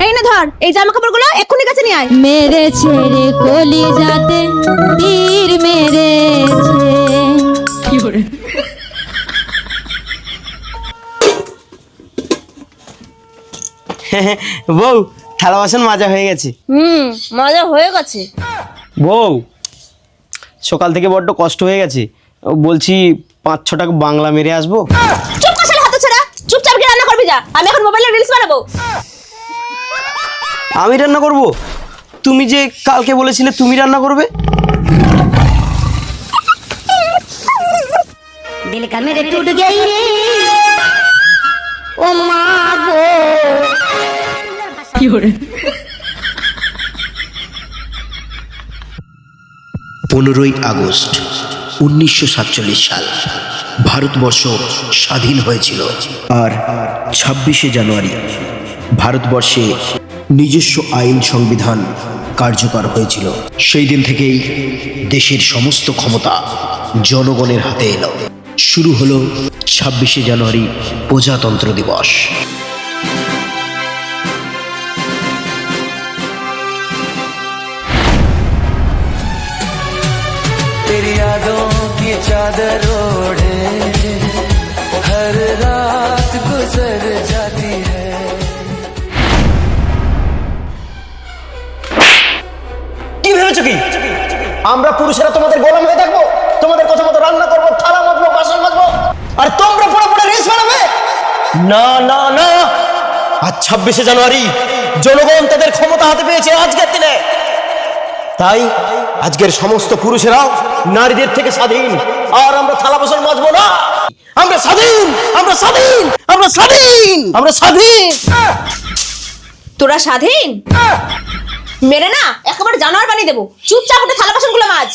এই না ধর, এই জামা কাপড়গুলো এক্ষুনি কাছে নিয়ে আয়। मेरे छेड़े कोली जाते तीर मेरेছে। কি করে? বউ, থালা বাসন মাজা হয়ে গেছে। মজা হয়ে গেছে। বউ, সকাল থেকে বড্ড কষ্ট হয়ে গেছে, বলছি 5-6 টাকা বাংলা মেরে আসবো। চুপ কর শালা হতছাড়া, চুপচাপ গিয়ে রান্না করবি যা, আমি এখন মোবাইলে রিলস বানাবো। আমি রান্না করব? তুমি যে কালকে বলেছিলে তুমি রান্না করবে। दिल का मेरे टूट गई रे ओ माँ गो। কি করে? 15ই আগস্ট 1947 সাল ভারতবর্ষ স্বাধীন হয়েছিল। আর 26শে জানুয়ারি ভারতবর্ষে নিজস্ব আইন সংবিধান কার্যকর হয়েছিল। সেই দিন থেকেই দেশের সমস্ত ক্ষমতা জনগণের হাতে এলো। শুরু হলো 26শে জানুয়ারি প্রজাতন্ত্র দিবস। तेरी यादों की चादर ओढ़े हर रात गुजर जाती है। কি ভেবেছো কি আমরা পুরুষেরা তোমাদের গোলাম হয়ে থাকবো? তোমাদের কথা মতো রান্না করবো, থালা মাজবো, বাসন মাজবো, আর তোমরা পড়ে পড়ে রেস বানাবে? না না না, আজ 26শে জানুয়ারি জনগণ তাদের ক্ষমতা হাতে পেয়েছে আজকের দিনে। তাই আজকের সমস্ত পুরুষেরাও নারীদের থেকে স্বাধীন। আর আমরা থালা বাসন মাজবো না। আমরা স্বাধীন, আমরা স্বাধীন, আমরা স্বাধীন, আমরা স্বাধীন। তোরা স্বাধীন? মেরে না একেবারে জানোয়ার বানিয়ে দেবো। চুপচাপ উঠে থালা বাসনগুলো মাজ।